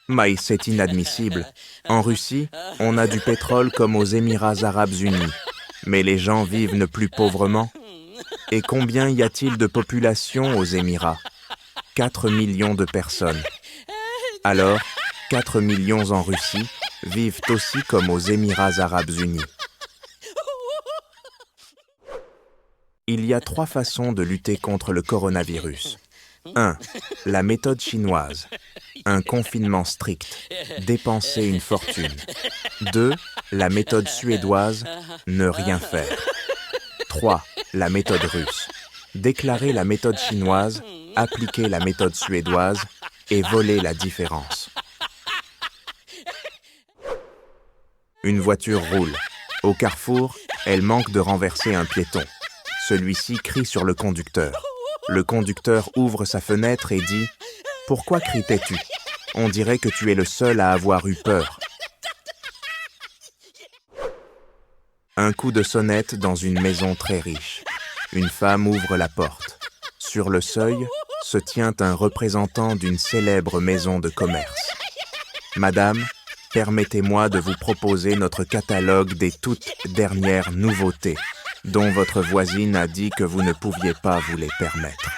Mais c'est inadmissible. En Russie, on a du pétrole comme aux Émirats arabes unis. Mais les gens vivent ne plus pauvrement. Et combien y a-t-il de population aux Émirats? 4 millions de personnes. Alors, 4 millions en Russie vivent aussi comme aux Émirats arabes unis. Il y a 3 façons de lutter contre le coronavirus. 1. La méthode chinoise. Un confinement strict. Dépenser une fortune. 2. La méthode suédoise. Ne rien faire. 3. La méthode russe. Déclarer la méthode chinoise, appliquer la méthode suédoise et voler la différence. Une voiture roule. Au carrefour, elle manque de renverser un piéton. Celui-ci crie sur le conducteur. Le conducteur ouvre sa fenêtre et dit « Pourquoi cries-tu ? On dirait que tu es le seul à avoir eu peur. » Un coup de sonnette dans une maison très riche. Une femme ouvre la porte. Sur le seuil se tient un représentant d'une célèbre maison de commerce. « Madame, permettez-moi de vous proposer notre catalogue des toutes dernières nouveautés, dont votre voisine a dit que vous ne pouviez pas vous les permettre. »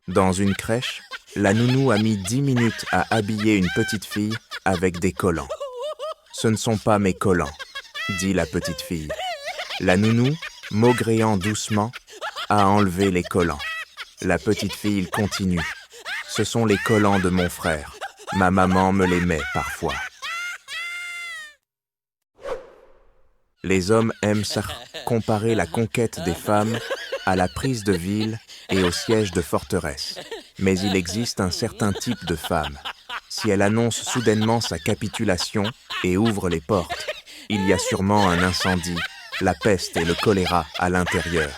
Dans une crèche, la nounou a mis 10 minutes à habiller une petite fille avec des collants. « Ce ne sont pas mes collants, » dit la petite fille. La nounou, maugréant doucement, a enlevé les collants. La petite fille continue. « Ce sont les collants de mon frère. Ma maman me les met parfois. » Les hommes aiment comparer la conquête des femmes à la prise de ville et au siège de forteresse. Mais il existe un certain type de femme. Si elle annonce soudainement sa capitulation et ouvre les portes, il y a sûrement un incendie, la peste et le choléra à l'intérieur.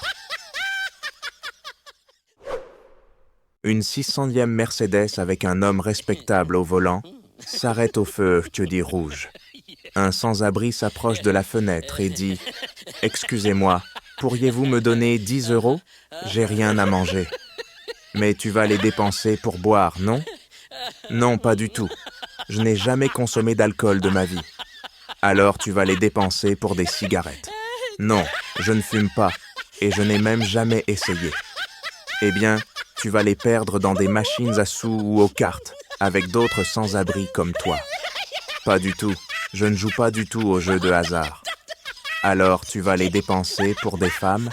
Une 600e Mercedes avec un homme respectable au volant s'arrête au feu rouge. Un sans-abri s'approche de la fenêtre et dit « Excusez-moi, pourriez-vous me donner 10 €? J'ai rien à manger. » « Mais tu vas les dépenser pour boire, non ? » ?»« Non, pas du tout. Je n'ai jamais consommé d'alcool de ma vie. » »« Alors tu vas les dépenser pour des cigarettes. » »« Non, je ne fume pas et je n'ai même jamais essayé. » »« Eh bien, tu vas les perdre dans des machines à sous ou aux cartes avec d'autres sans-abri comme toi. »« Pas du tout. Je ne joue pas du tout aux jeux de hasard. »« Alors tu vas les dépenser pour des femmes ?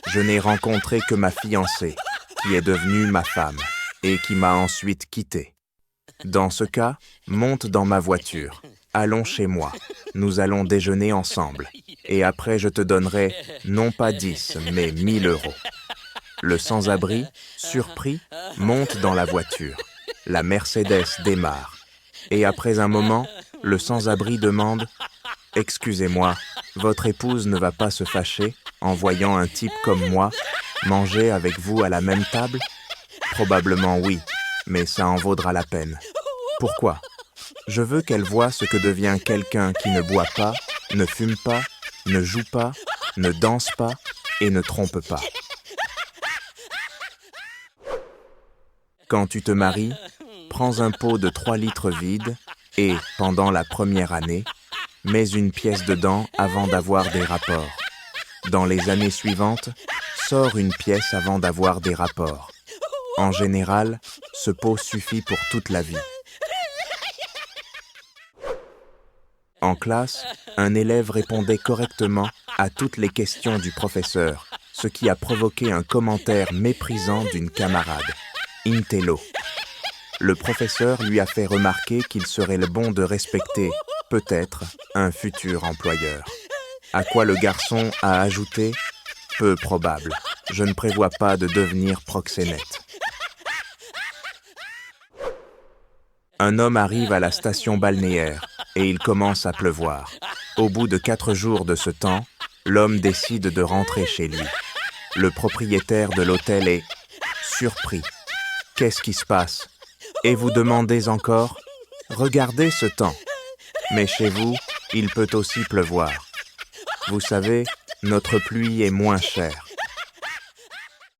Je n'ai rencontré que ma fiancée, qui est devenue ma femme et qui m'a ensuite quitté. Dans ce cas, monte dans ma voiture. Allons chez moi. Nous allons déjeuner ensemble. Et après, je te donnerai non pas 10, mais 1000 €. Le sans-abri, surpris, monte dans la voiture. La Mercedes démarre. Et après un moment, le sans-abri demande « Excusez-moi, votre épouse ne va pas se fâcher en voyant un type comme moi manger avec vous à la même table ? » ?»« Probablement oui, mais ça en vaudra la peine. » »« Pourquoi ? » ?»« Je veux qu'elle voie ce que devient quelqu'un qui ne boit pas, ne fume pas, ne joue pas, ne danse pas et ne trompe pas. » Quand tu te maries, prends un pot de 3 litres vide et, pendant la première année, mets une pièce dedans avant d'avoir des rapports. Dans les années suivantes, sors une pièce avant d'avoir des rapports. En général, ce pot suffit pour toute la vie. En classe, un élève répondait correctement à toutes les questions du professeur, ce qui a provoqué un commentaire méprisant d'une camarade. Intello. Le professeur lui a fait remarquer qu'il serait bon de respecter, peut-être, un futur employeur. À quoi le garçon a ajouté « Peu probable, je ne prévois pas de devenir proxénète. » Un homme arrive à la station balnéaire et il commence à pleuvoir. Au bout de 4 jours de ce temps, l'homme décide de rentrer chez lui. Le propriétaire de l'hôtel est surpris. Qu'est-ce qui se passe ? Et vous demandez encore ? Regardez ce temps. Mais chez vous, il peut aussi pleuvoir. Vous savez, notre pluie est moins chère.